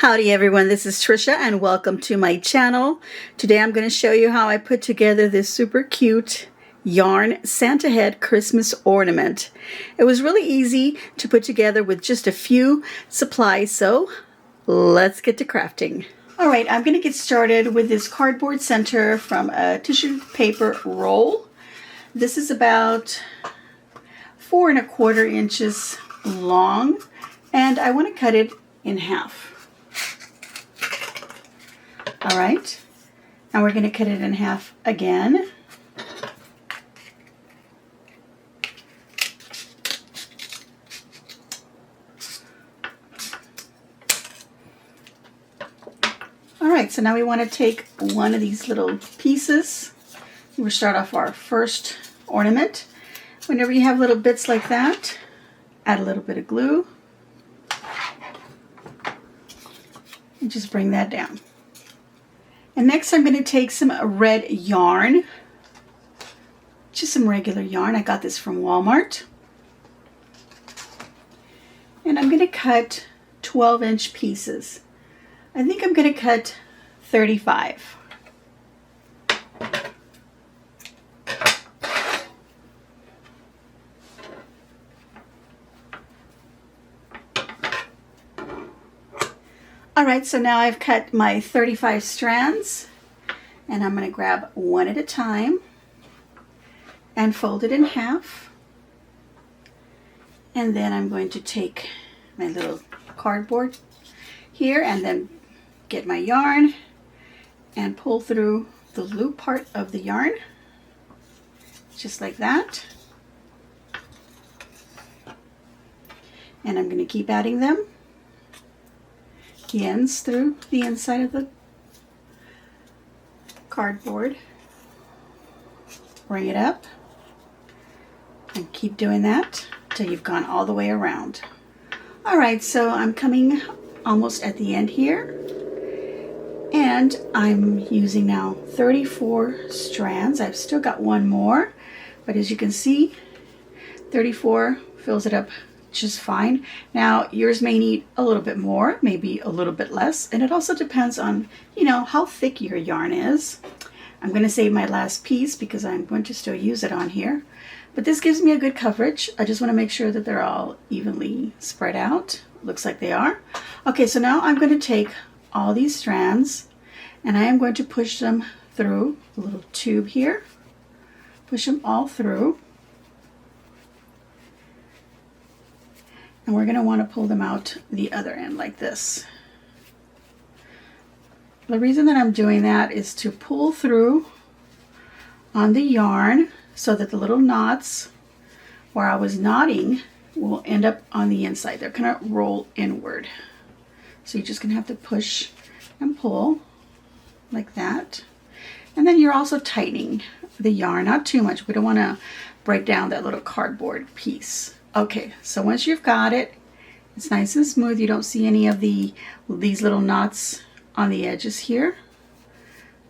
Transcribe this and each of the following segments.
Howdy everyone, this is Tricia and welcome to my channel. Today I'm going to show you how I put together this super cute yarn Santa head Christmas ornament. It was really easy to put together with just a few supplies, so let's get to crafting. Alright, I'm going to get started with this cardboard center from a tissue paper roll. This is about 4 1/4 inches long and I want to cut it in half. All right, and we're going to cut it in half again. All right, so now we want to take one of these little pieces. We'll start off our first ornament. Whenever you have little bits like that, add a little bit of glue and just bring that down. And next I'm going to take some red yarn, just some regular yarn. I got this from Walmart. And I'm going to cut 12-inch pieces. I think I'm going to cut 35. Alright, so now I've cut my 35 strands, and I'm going to grab one at a time and fold it in half. And then I'm going to take my little cardboard here and then get my yarn and pull through the loop part of the yarn, just like that. And I'm going to keep adding them. The ends through the inside of the cardboard. Bring it up and keep doing that till you've gone all the way around. Alright, so I'm coming almost at the end here, and I'm using now 34 strands. I've still got one more, but as you can see, 34 fills it up just fine. Now yours may need a little bit more, maybe a little bit less, and it also depends on, how thick your yarn is. I'm going to save my last piece because I'm going to still use it on here, but this gives me a good coverage. I just want to make sure that they're all evenly spread out. Looks like they are. Okay, so now I'm going to take all these strands and I am going to push them through the little tube here. Push them all through. And we're going to want to pull them out the other end like this. The reason that I'm doing that is to pull through on the yarn so that the little knots where I was knotting will end up on the inside. They're going to roll inward. So you're just going to have to push and pull like that. And then you're also tightening the yarn, not too much. We don't want to break down that little cardboard piece. Okay, so once you've got it, it's nice and smooth. You don't see any of these little knots on the edges here.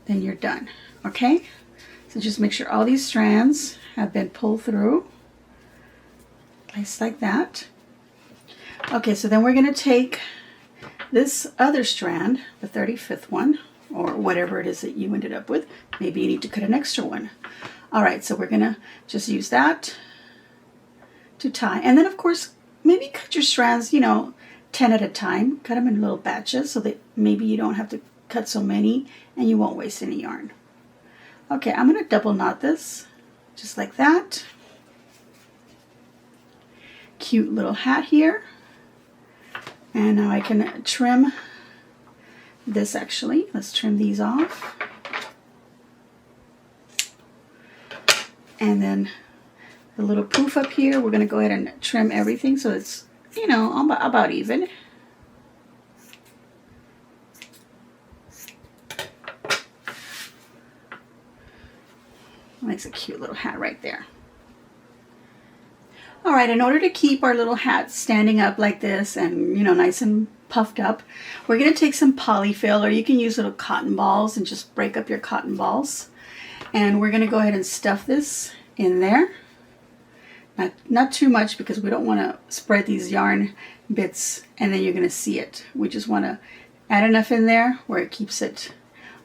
Then you're done. Okay, so just make sure all these strands have been pulled through, just like that. Okay, so then we're going to take this other strand, the 35th one, or whatever it is that you ended up with. Maybe you need to cut an extra one. All right, so we're going to just use that to tie, and then of course maybe cut your strands 10 at a time. Cut them in little batches so that maybe you don't have to cut so many and you won't waste any yarn. Okay, I'm going to double knot this just like that. Cute little hat here, and now I can trim this. Actually, let's trim these off, and then the little poof up here, we're going to go ahead and trim everything so it's, about even. Makes a cute little hat right there. All right, in order to keep our little hat standing up like this and, nice and puffed up, we're going to take some polyfill, or you can use little cotton balls and just break up your cotton balls. And we're going to go ahead and stuff this in there. Not too much, because we don't want to spread these yarn bits and then you're going to see it. We just want to Add enough in there where it keeps it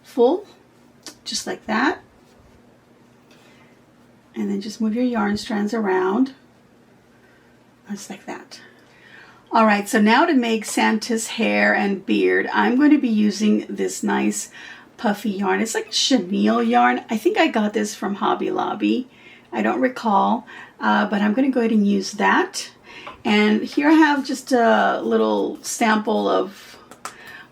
full, just like that. And then just move your yarn strands around, just like that. All right, so now to make Santa's hair and beard, I'm going to be using this nice puffy yarn. It's like a chenille yarn. I think I got this from Hobby Lobby. I don't recall, but I'm going to go ahead and use that. And here I have just a little sample of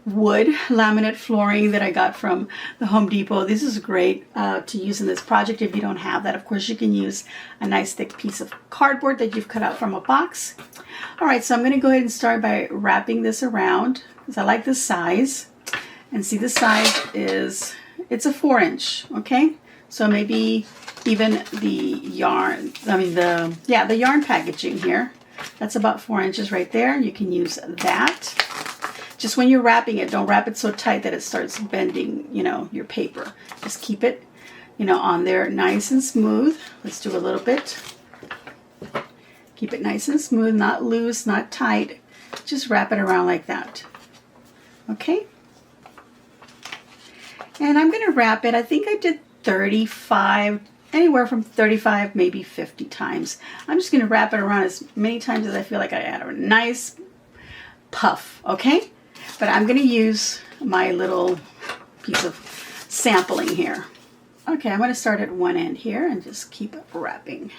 wood laminate flooring that I got from the Home Depot. This is great to use in this project. If you don't have that, of course, you can use a nice thick piece of cardboard that you've cut out from a box. All right, so I'm going to go ahead and start by wrapping this around because I like this size. And see, the size is, it's a 4-inch, okay? So maybe even the yarn, the yarn packaging here, that's about 4 inches right there. You can use that. Just when you're wrapping it, don't wrap it so tight that it starts bending, your paper. Just keep it, on there nice and smooth. Let's do a little bit. Keep it nice and smooth, not loose, not tight. Just wrap it around like that. Okay? And I'm going to wrap it, I think I did 35, anywhere from 35, maybe 50 times. I'm just going to wrap it around as many times as I feel like I add a nice puff, okay? But I'm going to use my little piece of sampling here. Okay, I'm going to start at one end here and just keep wrapping.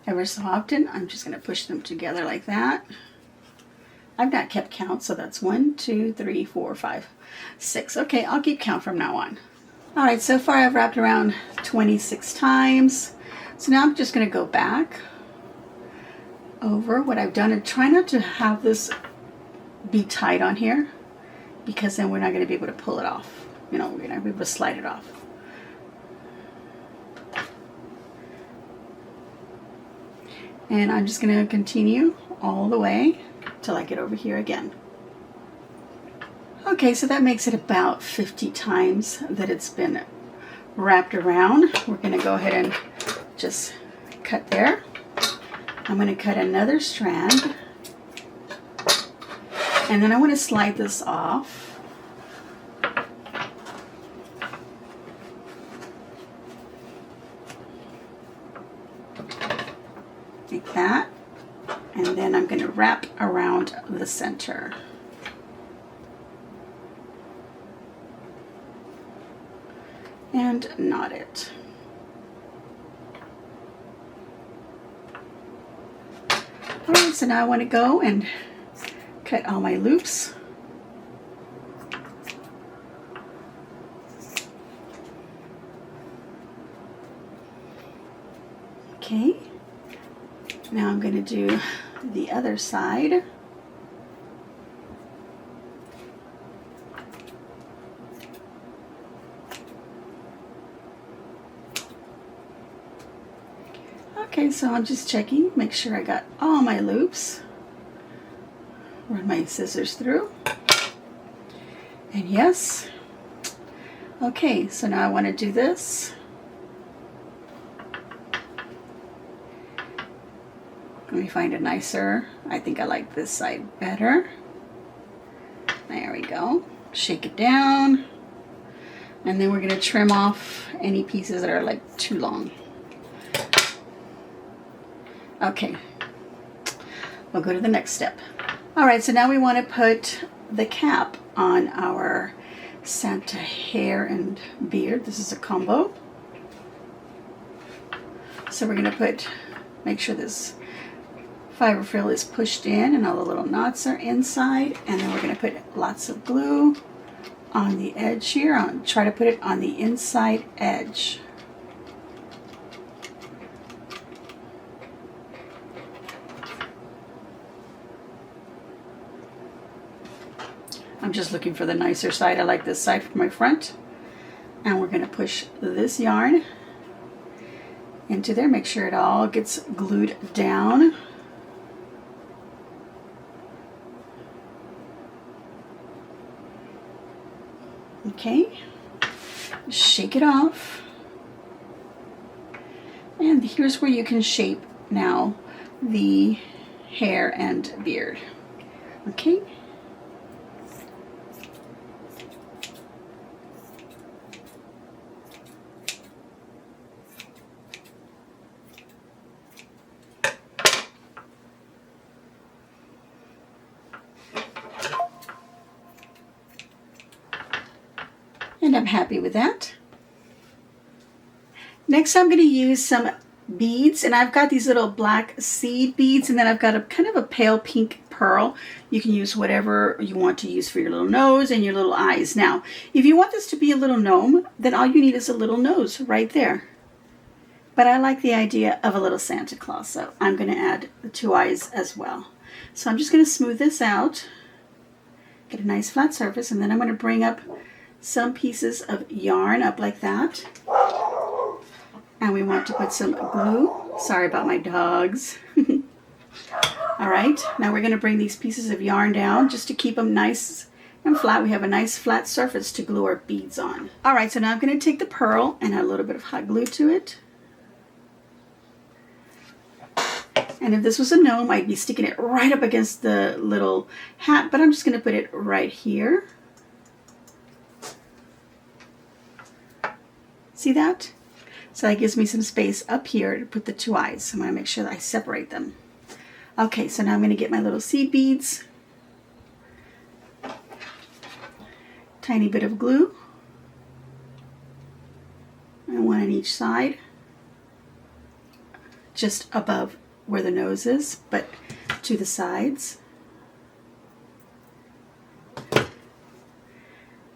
Ever so often, I'm just going to push them together like that. I've not kept count, so that's 1, 2, 3, 4, 5, 6. Okay, I'll keep count from now on. All right, so far I've wrapped around 26 times. So now I'm just going to go back over what I've done and try not to have this be tight on here because then we're not going to be able to pull it off. We're not going to be able to slide it off. And I'm just going to continue all the way till I get over here again. Okay, so that makes it about 50 times that it's been wrapped around. We're going to go ahead and just cut there. I'm going to cut another strand. And then I want to slide this off. Like that. And then I'm going to wrap around the center. And knot it. All right, so now I want to go and cut all my loops. Okay, now I'm going to do the other side. Okay, so I'm just checking, make sure I got all my loops. Run my scissors through. And yes. Okay, so now I want to do this. Let me find a nicer. I think I like this side better. There we go. Shake it down. And then we're going to trim off any pieces that are like too long. Okay, we'll go to the next step. All right, so now we want to put the cap on our Santa hair and beard. This is a combo. So we're going to make sure this fiber frill is pushed in and all the little knots are inside. And then we're going to put lots of glue on the edge here. Try to put it on the inside edge. I'm just looking for the nicer side. I like this side for my front. And we're going to push this yarn into there. Make sure it all gets glued down. Okay. Shake it off. And here's where you can shape now the hair and beard. Okay. And I'm happy with that. Next, I'm going to use some beads, and I've got these little black seed beads, and then I've got a kind of a pale pink pearl. You can use whatever you want to use for your little nose and your little eyes. Now, if you want this to be a little gnome, then all you need is a little nose right there. But I like the idea of a little Santa Claus, so I'm going to add the 2 eyes as well. So I'm just going to smooth this out, get a nice flat surface, and then I'm going to bring up some pieces of yarn up like that. And we want to put some glue. Sorry about my dogs. All right, now we're going to bring these pieces of yarn down just to keep them nice and flat. We have a nice flat surface to glue our beads on. All right, so now I'm going to take the pearl and add a little bit of hot glue to it. And if this was a gnome, I'd be sticking it right up against the little hat, but I'm just going to put it right here. See that? So that gives me some space up here to put the 2 eyes. I'm going to make sure that I separate them. Okay, so now I'm going to get my little seed beads. Tiny bit of glue. And 1 on each side. Just above where the nose is, but to the sides.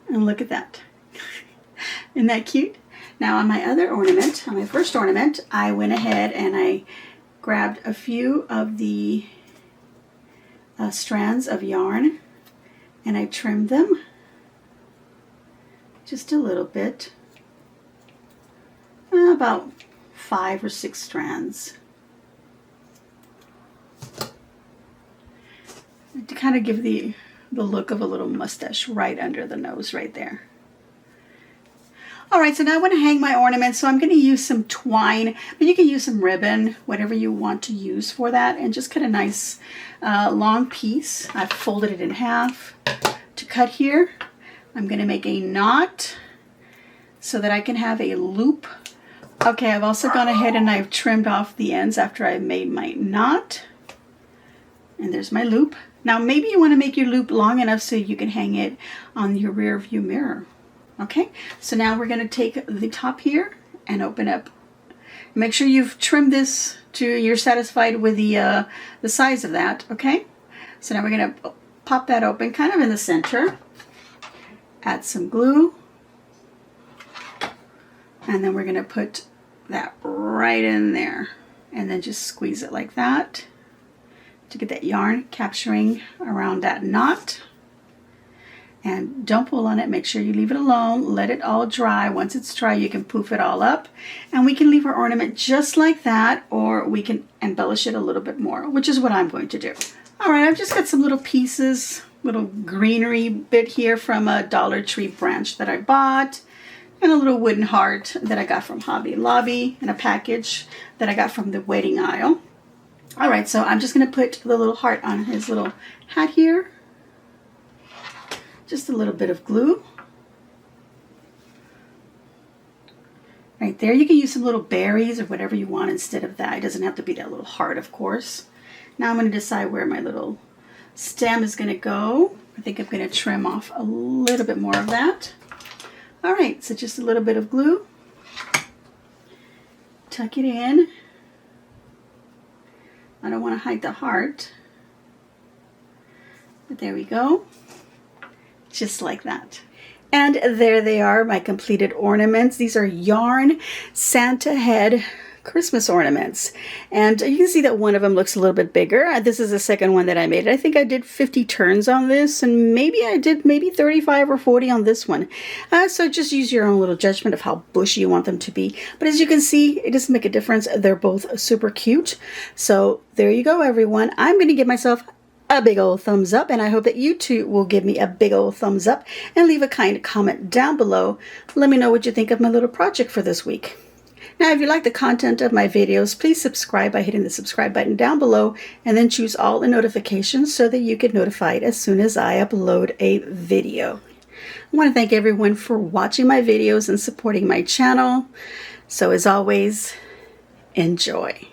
And look at that. Isn't that cute? Now on my other ornament, on my first ornament, I went ahead and I grabbed a few of the strands of yarn and I trimmed them just a little bit, about 5 or 6 strands, to kind of give the look of a little mustache right under the nose right there. All right, so now I want to hang my ornament, so I'm going to use some twine, but you can use some ribbon, whatever you want to use for that, and just cut a nice long piece. I've folded it in half. To cut here, I'm going to make a knot so that I can have a loop. Okay, I've also gone ahead and I've trimmed off the ends after I've made my knot. And there's my loop. Now maybe you want to make your loop long enough so you can hang it on your rear view mirror. Okay, so now we're going to take the top here and open up. Make sure you've trimmed this to you're satisfied with the size of that. Okay, so now we're going to pop that open kind of in the center. Add some glue, and then we're going to put that right in there, and then just squeeze it like that to get that yarn capturing around that knot. And don't pull on it. Make sure you leave it alone. Let it all dry. Once it's dry, you can poof it all up. And we can leave our ornament just like that, or we can embellish it a little bit more, which is what I'm going to do. All right, I've just got some little pieces, little greenery bit here from a Dollar Tree branch that I bought, and a little wooden heart that I got from Hobby Lobby, and a package that I got from the wedding aisle. All right, so I'm just going to put the little heart on his little hat here. Just a little bit of glue. Right there. You can use some little berries or whatever you want instead of that. It doesn't have to be that little heart, of course. Now I'm going to decide where my little stem is going to go. I think I'm going to trim off a little bit more of that. All right, so just a little bit of glue. Tuck it in. I don't want to hide the heart. But there we go. Just like that. And there they are, my completed ornaments. These are yarn Santa head Christmas ornaments. And you can see that one of them looks a little bit bigger. This is the second one that I made. I think I did 50 turns on this, and maybe I did 35 or 40 on this one. So just use your own little judgment of how bushy you want them to be. But as you can see, it doesn't make a difference. They're both super cute. So there you go, everyone. I'm going to give myself a big old thumbs up, and I hope that you too will give me a big old thumbs up and leave a kind comment down below. Let me know what you think of my little project for this week. Now, if you like the content of my videos, please subscribe by hitting the subscribe button down below and then choose all the notifications so that you get notified as soon as I upload a video. I want to thank everyone for watching my videos and supporting my channel. So as always, enjoy.